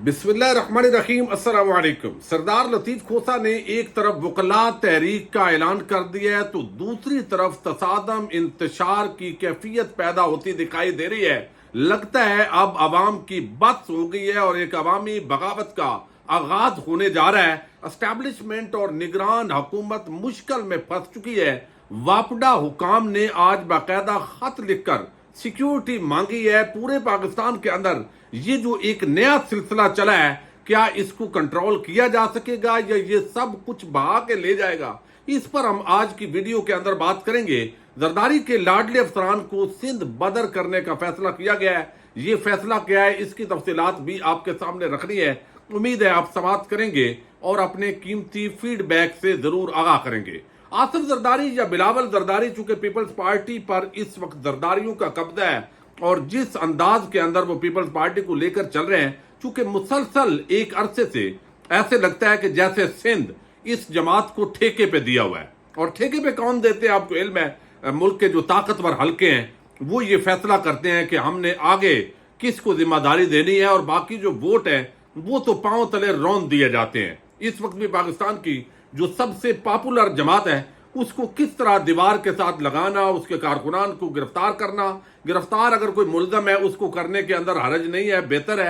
بسم اللہ الرحمن الرحیم۔ السلام علیکم۔ سردار لطیف کھوسہ نے ایک طرف وکلاء تحریک کا اعلان کر دیا ہے تو دوسری طرف تصادم انتشار کی کیفیت پیدا ہوتی دکھائی دے رہی ہے۔ لگتا ہے اب عوام کی بس ہو گئی ہے اور ایک عوامی بغاوت کا آغاز ہونے جا رہا ہے۔ اسٹیبلشمنٹ اور نگران حکومت مشکل میں پھنس چکی ہے۔ واپڈا حکام نے آج باقاعدہ خط لکھ کر سیکیورٹی مانگی ہے پورے پاکستان کے اندر۔ یہ جو ایک نیا سلسلہ چلا ہے، کیا اس کو کنٹرول کیا جا سکے گا یا یہ سب کچھ بہا کے لے جائے گا؟ اس پر ہم آج کی ویڈیو کے اندر بات کریں گے۔ زرداری کے لاڈلے افسران کو سندھ بدر کرنے کا فیصلہ کیا گیا ہے۔ یہ فیصلہ کیا ہے، اس کی تفصیلات بھی آپ کے سامنے رکھنی ہے۔ امید ہے آپ سماعت کریں گے اور اپنے قیمتی فیڈ بیک سے ضرور آگاہ کریں گے۔ آصف زرداری یا بلاول زرداری، چونکہ پیپلز پارٹی پر اس وقت زرداریوں کا قبضہ ہے اور جس انداز کے اندر وہ پیپلز پارٹی کو لے کر چل رہے ہیں، چونکہ مسلسل ایک عرصے سے ایسے لگتا ہے کہ جیسے سندھ اس جماعت کو ٹھیکے پہ دیا ہوا ہے۔ اور ٹھیکے پہ کون دیتے ہیں آپ کو علم ہے؟ ملک کے جو طاقتور حلقے ہیں وہ یہ فیصلہ کرتے ہیں کہ ہم نے آگے کس کو ذمہ داری دینی ہے، اور باقی جو ووٹ ہے وہ تو پاؤں تلے رون دیے جاتے ہیں۔ اس وقت بھی پاکستان کی جو سب سے پاپولر جماعت ہے، اس کو کس طرح دیوار کے ساتھ لگانا، اس کے کارکنان کو گرفتار کرنا، گرفتار اگر کوئی ملزم ہے اس کو کرنے کے اندر حرج نہیں ہے، بہتر ہے،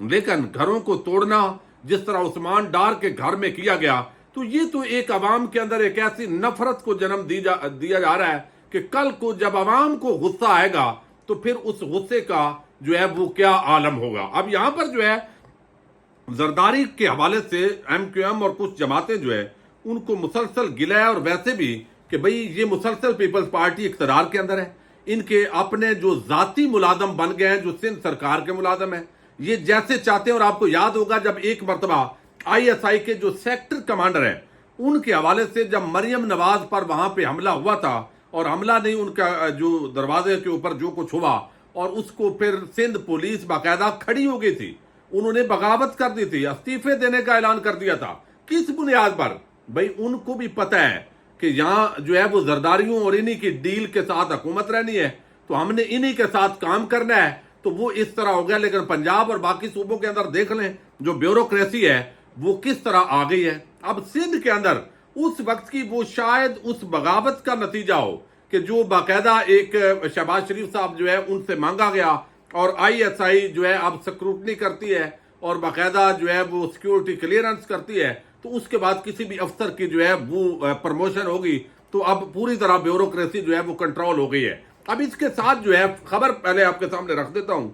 لیکن گھروں کو توڑنا جس طرح عثمان ڈار کے گھر میں کیا گیا، تو یہ تو ایک عوام کے اندر ایک ایسی نفرت کو جنم دیا جا رہا ہے کہ کل کو جب عوام کو غصہ آئے گا تو پھر اس غصے کا جو ہے وہ کیا عالم ہوگا۔ اب یہاں پر جو ہے زرداری کے حوالے سے ایم کیو ایم اور کچھ جماعتیں جو ہے ان کو مسلسل گلہ ہے، اور ویسے بھی کہ بھئی یہ مسلسل پیپلز پارٹی اقتدار کے اندر ہے، ان کے اپنے جو ذاتی ملازم بن گئے ہیں جو سندھ سرکار کے ملازم ہیں، یہ جیسے چاہتے ہیں۔ اور آپ کو یاد ہوگا جب ایک مرتبہ آئی ایس آئی کے جو سیکٹر کمانڈر ہیں ان کے حوالے سے جب مریم نواز پر وہاں پہ حملہ ہوا تھا، اور حملہ نہیں، ان کا جو دروازے کے اوپر جو کچھ ہوا، اور اس کو پھر سندھ پولیس باقاعدہ کھڑی ہو گئی تھی، انہوں نے بغاوت کر دی تھی، استعفے دینے کا اعلان کر دیا تھا۔ کس بنیاد پر؟ بھئی ان کو بھی پتہ ہے کہ یہاں جو ہے وہ زرداریوں اور انہی کی ڈیل کے ساتھ حکومت رہنی ہے، تو ہم نے انہی کے ساتھ کام کرنا ہے، تو وہ اس طرح ہو گیا۔ لیکن پنجاب اور باقی صوبوں کے اندر دیکھ لیں جو بیوروکریسی ہے وہ کس طرح آ گئی ہے۔ اب سندھ کے اندر اس وقت کی وہ شاید اس بغاوت کا نتیجہ ہو کہ جو باقاعدہ ایک شہباز شریف صاحب جو ہے ان سے مانگا گیا، اور آئی ایس آئی جو ہے اب سکروٹنی کرتی ہے اور باقاعدہ جو ہے وہ سیکیورٹی کلیئرنس کرتی ہے، تو اس کے بعد کسی بھی افسر کی جو ہے وہ پروموشن ہوگی، تو اب پوری طرح بیوروکریسی جو ہے وہ کنٹرول ہو گئی ہے۔ اب اس کے ساتھ جو ہے خبر پہلے آپ کے سامنے رکھ دیتا ہوں۔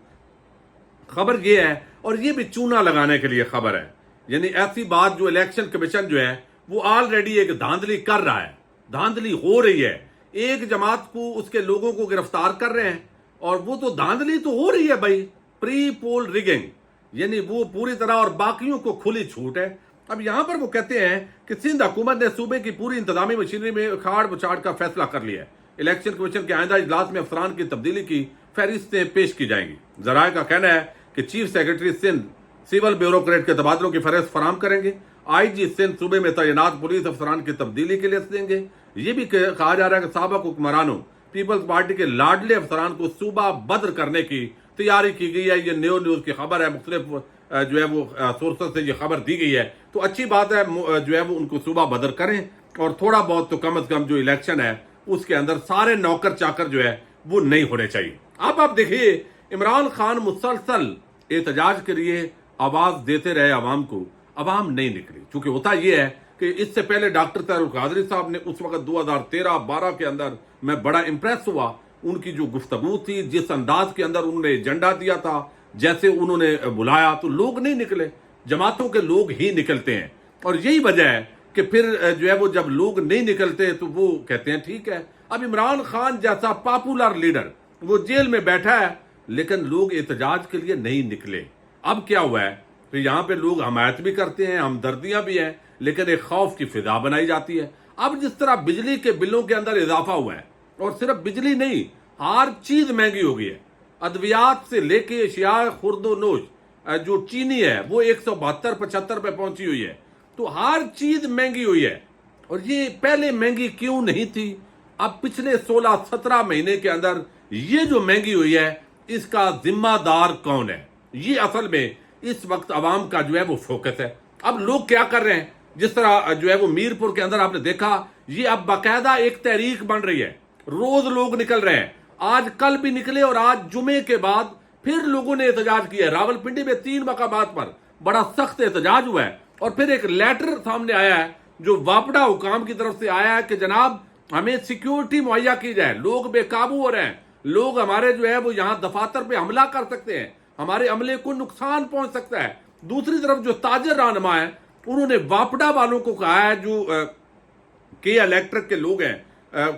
خبر یہ ہے، اور یہ بھی چونا لگانے کے لیے خبر ہے، یعنی ایسی بات جو الیکشن کمیشن جو ہے وہ آلریڈی ایک دھاندلی کر رہا ہے، دھاندلی ہو رہی ہے، ایک جماعت کو اس کے لوگوں کو گرفتار کر رہے ہیں، اور وہ تو دھاندلی تو ہو رہی ہے بھائی، پری پول ریگنگ، یعنی وہ پوری طرح، اور باقیوں کو کھلی چھوٹ ہے۔ اب یہاں پر وہ کہتے ہیں کہ سندھ حکومت نے صوبے کی پوری انتظامی مشینری میں اکھاڑ بچاڑ کا فیصلہ کر لیا ہے۔ الیکشن کمیشن کے آئندہ اجلاس میں افسران کی تبدیلی کی فہرستیں پیش کی جائیں گی۔ ذرائع کا کہنا ہے کہ chief secretary Sindh civil bureaucrat کے تبادلوں کی فہرست فراہم کریں گے۔ آئی جی سندھ صوبے میں تعینات پولیس افسران کی تبدیلی کے لیے دیں گے۔ یہ بھی کہا جا رہا ہے کہ سابق حکمرانوں پیپلز پارٹی کے لاڈلے افسران کو صوبہ بدر کرنے کی تیاری کی گئی ہے۔ یہ نیوز کی خبر ہے، مختلف جو ہے وہ سورسز سے یہ خبر دی گئی ہے، تو اچھی بات ہے جو ہے وہ ان کو صوبہ بدر کریں، اور تھوڑا بہت تو کم از کم جو الیکشن ہے اس کے اندر سارے نوکر چاکر جو ہے وہ نہیں ہونے چاہیے۔ اب آپ دیکھیے عمران خان مسلسل احتجاج کے لیے آواز دیتے رہے عوام کو، عوام نہیں نکلی، چونکہ ہوتا یہ ہے کہ اس سے پہلے ڈاکٹر طاہر القادری صاحب نے اس وقت 2013-12 کے اندر میں بڑا امپریس ہوا، ان کی جو گفتگو تھی، جس انداز کے اندر انہوں نے ایجنڈا دیا تھا، جیسے انہوں نے بلایا، تو لوگ نہیں نکلے، جماعتوں کے لوگ ہی نکلتے ہیں، اور یہی وجہ ہے کہ پھر جو ہے وہ جب لوگ نہیں نکلتے تو وہ کہتے ہیں ٹھیک ہے۔ اب عمران خان جیسا پاپولر لیڈر وہ جیل میں بیٹھا ہے، لیکن لوگ احتجاج کے لیے نہیں نکلے۔ اب کیا ہوا ہے کہ یہاں پہ لوگ حمایت بھی کرتے ہیں، ہمدردیاں بھی ہیں، لیکن ایک خوف کی فضا بنائی جاتی ہے۔ اب جس طرح بجلی کے بلوں کے اندر اضافہ ہوا ہے، اور صرف بجلی نہیں، ہر چیز مہنگی ہو گئی ہے، ادویات سے لے کے اشیاء خرد و نوش، جو چینی ہے وہ 172-75 پہ پہنچی ہوئی ہے، تو ہر چیز مہنگی ہوئی ہے۔ اور یہ پہلے مہنگی کیوں نہیں تھی؟ اب پچھلے 16-17 مہینے کے اندر یہ جو مہنگی ہوئی ہے، اس کا ذمہ دار کون ہے؟ یہ اصل میں اس وقت عوام کا جو ہے وہ فوکس ہے. اب لوگ کیا کر رہے ہیں, جس طرح جو ہے وہ میرپور کے اندر آپ نے دیکھا, یہ اب باقاعدہ ایک تحریک بن رہی ہے, روز لوگ نکل رہے ہیں, آج کل بھی نکلے اور آج جمعے کے بعد پھر لوگوں نے احتجاج کیا ہے. راولپنڈی میں 3 مقامات پر بڑا سخت احتجاج ہوا ہے, اور پھر ایک لیٹر سامنے آیا ہے جو واپڈا حکام کی طرف سے آیا ہے کہ جناب ہمیں سیکیورٹی مہیا کی جائے, لوگ بے قابو ہو رہے ہیں, لوگ ہمارے جو ہے وہ یہاں دفاتر پہ حملہ کر سکتے ہیں, ہمارے عملے کو نقصان پہنچ سکتا ہے. دوسری طرف جو تاجر رہنما ہیں انہوں نے واپڈا والوں کو کہا ہے, جو کے الیکٹرک کے لوگ ہیں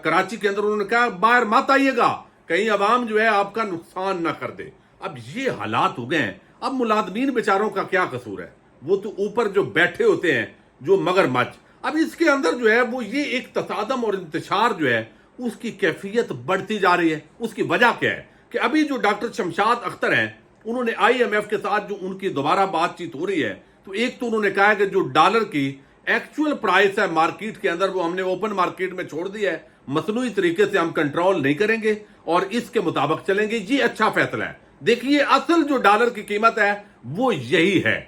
کراچی کے اندر, انہوں نے کہا باہر مت آئیے گا, کہیں عوام جو ہے آپ کا نقصان نہ کر دے. اب یہ حالات ہو گئے ہیں. اب ملازمین بیچاروں کا کیا قصور ہے, وہ تو اوپر جو بیٹھے ہوتے ہیں جو مگرمچھ. اب اس کے اندر جو ہے وہ یہ ایک تصادم اور انتشار جو ہے اس کی کیفیت بڑھتی جا رہی ہے. اس کی وجہ کیا ہے کہ ابھی جو ڈاکٹر شمشاد اختر ہیں انہوں نے IMF کے ساتھ جو ان کی دوبارہ بات چیت ہو رہی ہے, تو ایک تو انہوں نے کہا ہے کہ جو ڈالر کی ایکچوئل پرائس ہے مارکیٹ کے اندر وہ ہم نے اوپن مارکیٹ میں چھوڑ دی ہے, مصنوعی طریقے سے ہم کنٹرول نہیں کریں گے اور اس کے مطابق چلیں گے. یہ اچھا فیصلہ ہے. دیکھیے اصل جو ڈالر کی قیمت ہے وہ یہی ہے,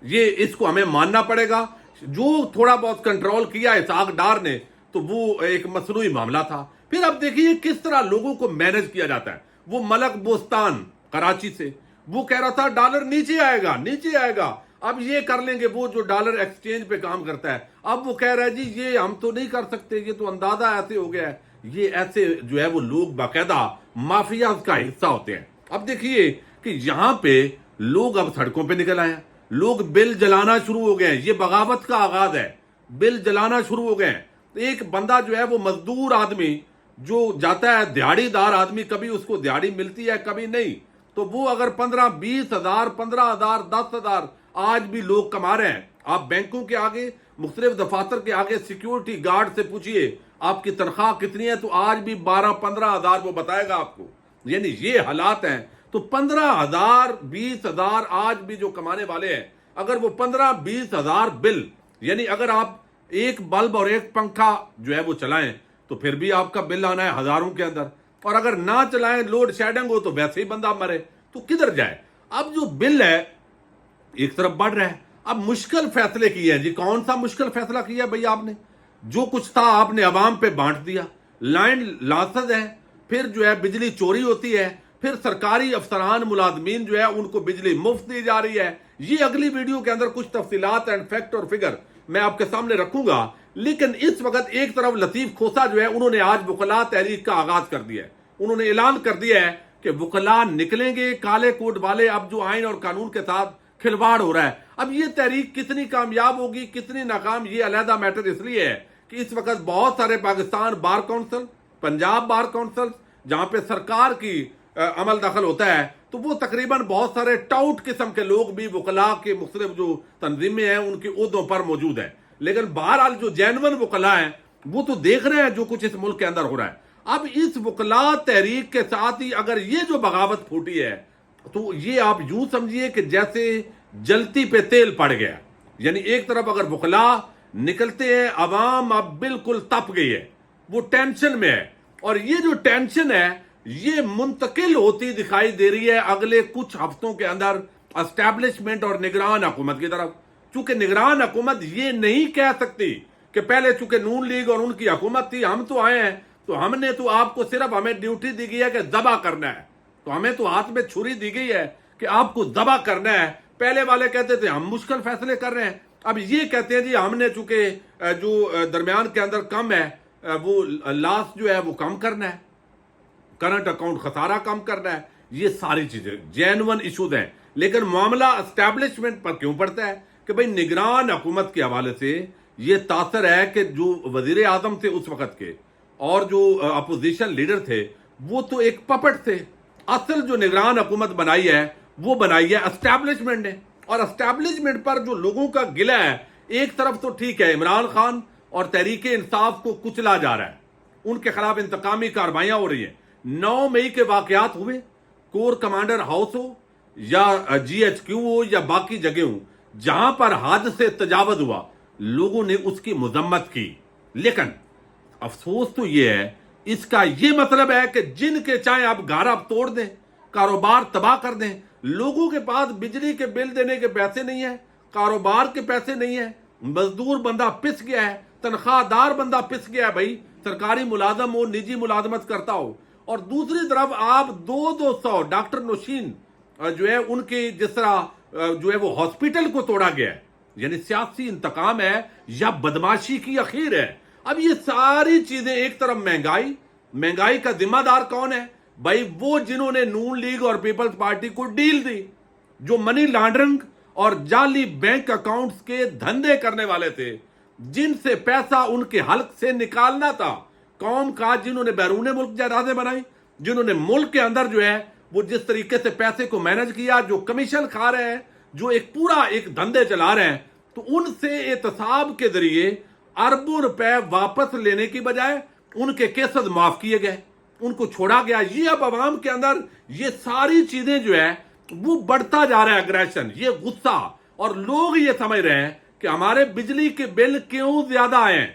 یہ اس کو ہمیں ماننا پڑے گا. جو تھوڑا بہت کنٹرول کیا اسحاق ڈار نے تو وہ ایک مصنوعی معاملہ تھا. پھر اب دیکھیے کس طرح لوگوں کو مینج کیا جاتا ہے. وہ ملک بوستان کراچی سے وہ کہہ رہا تھا ڈالر نیچے آئے گا نیچے آئے گا, اب یہ کر لیں گے, وہ جو ڈالر ایکسچینج پہ کام کرتا ہے اب وہ کہہ رہا ہے جی یہ ہم تو نہیں کر سکتے, یہ تو اندازہ ایسے ہو گیا ہے. یہ ایسے جو ہے وہ لوگ باقاعدہ مافیاز کا حصہ ہوتے ہیں. اب دیکھیے کہ یہاں پہ لوگ اب سڑکوں پہ نکل آئے ہیں, لوگ بل جلانا شروع ہو گئے ہیں. یہ بغاوت کا آغاز ہے, بل جلانا شروع ہو گئے ہیں. ایک بندہ جو ہے وہ مزدور آدمی جو جاتا ہے, دیہڑی دار آدمی, کبھی اس کو دیہڑی ملتی ہے کبھی نہیں, تو وہ اگر 15-20 ہزار 15,000 10,000 آج بھی لوگ کما رہے ہیں. آپ بینکوں کے آگے مختلف دفاتر کے آگے سیکیورٹی گارڈ سے پوچھئے آپ کی تنخواہ کتنی ہے, تو آج بھی 12-15 ہزار وہ بتائے گا آپ کو. یعنی یہ حالات ہیں. تو 15,000 20,000 آج بھی جو کمانے والے ہیں, اگر وہ 15-20 ہزار بل, یعنی اگر آپ ایک بلب اور ایک پنکھا جو ہے وہ چلائیں تو پھر بھی آپ کا بل آنا ہے ہزاروں کے اندر, اور اگر نہ چلائیں لوڈ شیڈنگ ہو تو ویسے ہی بندہ مرے, تو کدھر جائے. اب جو بل ہے ایک طرف بڑھ رہا ہے. اب مشکل فیصلے کیے ہیں جی. کون سا مشکل فیصلہ کیا بھئی آپ نے؟ جو کچھ تھا آپ نے عوام پہ بانٹ دیا. لائن لاسز ہے, پھر جو ہے بجلی چوری ہوتی ہے, پھر سرکاری افسران ملازمین جو ہے ان کو بجلی مفت دی جا رہی ہے. یہ اگلی ویڈیو کے اندر کچھ تفصیلات اینڈ فیکٹ اور فگر میں آپ کے سامنے رکھوں گا. لیکن اس وقت ایک طرف لطیف کھوسا جو ہے انہوں نے آج وکلاء تحریک کا آغاز کر دیا ہے. انہوں نے اعلان کر دیا ہے کہ وکلاء نکلیں گے, کالے کوٹ والے, اب جو آئین اور قانون کے ساتھ کھلواڑ ہو رہا ہے. اب یہ تحریک کتنی کامیاب ہوگی کتنی ناکام, یہ علیحدہ میٹر اس لیے ہے کہ اس وقت بہت سارے Pakistan bar council, Punjab bar council جہاں پہ سرکار کی عمل دخل ہوتا ہے, تو وہ تقریباً بہت سارے ٹاؤٹ قسم کے لوگ بھی وکلاء کے مختلف جو تنظیمیں ہیں ان کی عہدوں پر موجود ہیں. لیکن بہرحال جو جینون وکلاء ہیں وہ تو دیکھ رہے ہیں جو کچھ اس ملک کے اندر ہو رہا ہے. اب اس وکلاء تحریک کے ساتھ ہی اگر یہ جو بغاوت پھوٹی ہے تو یہ آپ یوں سمجھیے کہ جیسے جلتی پہ تیل پڑ گیا. یعنی ایک طرف اگر وکلاء نکلتے ہیں, عوام اب بالکل تپ گئی ہے, وہ ٹینشن میں ہے, اور یہ جو ٹینشن ہے یہ منتقل ہوتی دکھائی دے رہی ہے اگلے کچھ ہفتوں کے اندر اسٹیبلشمنٹ اور نگران حکومت کی طرف. چونکہ نگران حکومت یہ نہیں کہہ سکتی کہ پہلے چونکہ نون لیگ اور ان کی حکومت تھی, ہم تو آئے ہیں تو ہم نے تو آپ کو صرف ہمیں ڈیوٹی دی گئی ہے کہ ذبح کرنا ہے, تو ہمیں تو ہاتھ میں چھری دی گئی ہے کہ آپ کو ذبح کرنا ہے. پہلے والے کہتے تھے ہم مشکل فیصلے کر رہے ہیں, اب یہ کہتے ہیں جی ہم نے چونکہ جو درمیان کے اندر کم ہے وہ لاس جو ہے وہ کم کرنا ہے, کرنٹ اکاؤنٹ خسارہ کم کرنا ہے. یہ ساری چیزیں جینون ایشوز ہیں. لیکن معاملہ اسٹیبلشمنٹ پر کیوں پڑتا ہے کہ بھئی نگران حکومت کے حوالے سے یہ تاثر ہے کہ جو وزیر اعظم تھے اس وقت کے اور جو اپوزیشن لیڈر تھے وہ تو ایک پپٹ تھے. اصل جو نگران حکومت بنائی ہے وہ بنائی ہے اسٹیبلشمنٹ نے, اور اسٹیبلشمنٹ پر جو لوگوں کا گلہ ہے, ایک طرف تو ٹھیک ہے عمران خان اور تحریک انصاف کو کچلا جا رہا ہے, ان کے خلاف انتقامی کارروائیاں ہو رہی ہیں. 9 مئی کے واقعات ہوئے, کور کمانڈر ہاؤس ہو یا GHQ ہو یا باقی جگہ ہوں, جہاں پر حد سے تجاوز ہوا لوگوں نے اس کی مذمت کی. لیکن افسوس تو یہ ہے, اس کا یہ مطلب ہے کہ جن کے چاہیں آپ گھر آپ توڑ دیں, کاروبار تباہ کر دیں, لوگوں کے پاس بجلی کے بل دینے کے پیسے نہیں ہیں، کاروبار کے پیسے نہیں ہیں، مزدور بندہ پس گیا ہے، تنخواہ دار بندہ پس گیا ہے بھائی، سرکاری ملازم ہو، نجی ملازمت کرتا ہو، اور دوسری طرف آپ دو سو ڈاکٹر نوشین جو ہے ان کی جس طرح جو ہے وہ ہاسپٹل کو توڑا گیا ہے، یعنی سیاسی انتقام ہے یا بدماشی کی اخیر ہے۔ اب یہ ساری چیزیں ایک طرف مہنگائی کا ذمہ دار کون ہے؟ بھائی وہ جنہوں نے نون لیگ اور پیپلز پارٹی کو ڈیل دی، جو منی لانڈرنگ اور جعلی بینک اکاؤنٹس کے دھندے کرنے والے تھے، جن سے پیسہ ان کے حلق سے نکالنا تھا قوم کا، جنہوں نے بیرون ملک جائیدادیں بنائی، جنہوں نے ملک کے اندر جو ہے وہ جس طریقے سے پیسے کو مینج کیا، جو کمیشن کھا رہے ہیں، جو ایک پورا دھندے چلا رہے ہیں، تو ان سے احتساب کے ذریعے اربوں روپے واپس لینے کی بجائے ان کے کیسز معاف کیے گئے، ان کو چھوڑا گیا۔ یہ اب عوام کے اندر یہ ساری چیزیں جو ہے وہ بڑھتا جا رہا ہے، اگریشن، یہ غصہ، اور لوگ یہ سمجھ رہے ہیں کہ ہمارے بجلی کے بل کیوں زیادہ آئے ہیں۔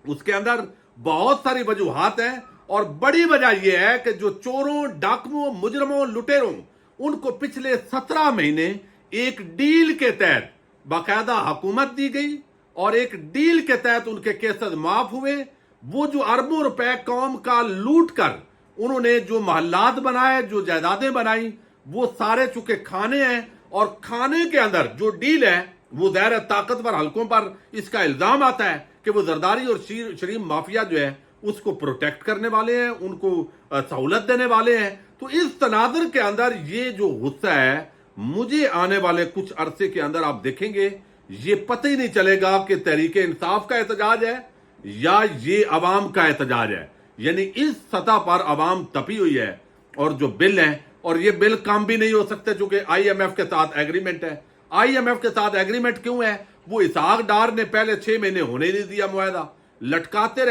اس کے اندر بہت ساری وجوہات ہیں، اور بڑی وجہ یہ ہے کہ جو چوروں، ڈاکوؤں، مجرموں، لٹیروں، ان کو پچھلے 17 مہینے ایک ڈیل کے تحت باقاعدہ حکومت دی گئی، اور ایک ڈیل کے تحت ان کے کیسز معاف ہوئے۔ وہ جو اربوں روپے قوم کا لوٹ کر انہوں نے جو محلات بنائے، جو جائیدادیں بنائی، وہ سارے چونکہ کھانے ہیں، اور کھانے کے اندر جو ڈیل ہے وہ ظاہر طاقتور حلقوں پر اس کا الزام آتا ہے کہ وہ زرداری اور شریف مافیا جو ہے اس کو پروٹیکٹ کرنے والے ہیں، ان کو سہولت دینے والے ہیں۔ تو اس تناظر کے اندر یہ جو غصہ ہے، مجھے آنے والے کچھ عرصے کے اندر آپ دیکھیں گے یہ پتہ ہی نہیں چلے گا کہ تحریک انصاف کا احتجاج ہے یا یہ عوام کا احتجاج ہے۔ یعنی اس سطح پر عوام تپی ہوئی ہے، اور جو بل ہیں، اور یہ بل کام بھی نہیں ہو سکتے چونکہ آئی ایم ایف کے ساتھ ایگریمنٹ ہے۔ آئی ایم ایف کے ساتھ ایگریمنٹ کیوں ہے؟ وہ اسحاق ڈار نے پہلے 6 مہینے ہونے نہیں دیا معاہدہ، لٹکاتے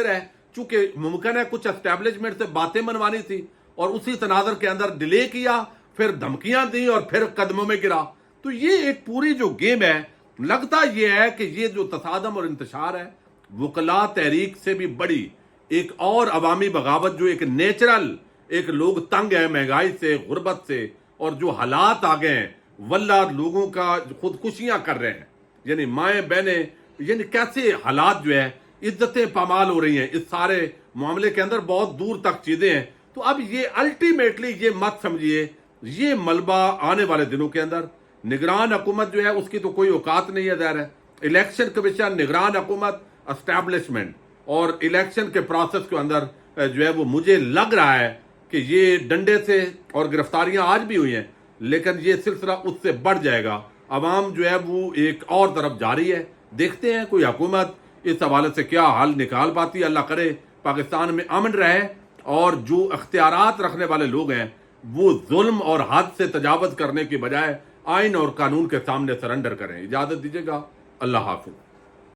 رہے، چونکہ ممکن ہے کچھ اسٹیبلشمنٹ سے باتیں منوانی تھی، اور اسی تناظر کے اندر ڈیلے کیا، پھر دھمکیاں دیں، اور پھر قدموں میں گرا۔ تو یہ ایک پوری جو گیم ہے، لگتا یہ ہے کہ یہ جو تصادم اور انتشار ہے، وکلاء تحریک سے بھی بڑی ایک اور عوامی بغاوت، جو ایک نیچرل، ایک لوگ تنگ ہیں مہنگائی سے، غربت سے، اور جو حالات آ گئے ہیں، واللہ لوگوں کا خودکشیاں کر رہے ہیں، یعنی مائیں بہنیں، یعنی کیسے حالات جو ہے، عزتیں پامال ہو رہی ہیں، اس سارے معاملے کے اندر بہت دور تک چیزیں ہیں۔ تو اب یہ الٹیمیٹلی یہ مت سمجھیے، یہ ملبہ آنے والے دنوں کے اندر نگران حکومت جو ہے اس کی تو کوئی اوقات نہیں ہے، ظاہر ہے الیکشن کمیشن، نگران حکومت، اسٹیبلشمنٹ، اور الیکشن کے پروسیس کے اندر جو ہے وہ مجھے لگ رہا ہے کہ یہ ڈنڈے سے، اور گرفتاریاں آج بھی ہوئی ہیں، لیکن یہ سلسلہ اس سے بڑھ جائے گا۔ عوام جو ہے وہ ایک اور طرف جاری ہے، دیکھتے ہیں کوئی حکومت اس حوالے سے کیا حل نکال پاتی ہے۔ اللہ کرے پاکستان میں امن رہے، اور جو اختیارات رکھنے والے لوگ ہیں وہ ظلم اور حد سے تجاوز کرنے کی بجائے آئین اور قانون کے سامنے سرنڈر کریں۔ اجازت دیجیے گا، اللہ حافظ۔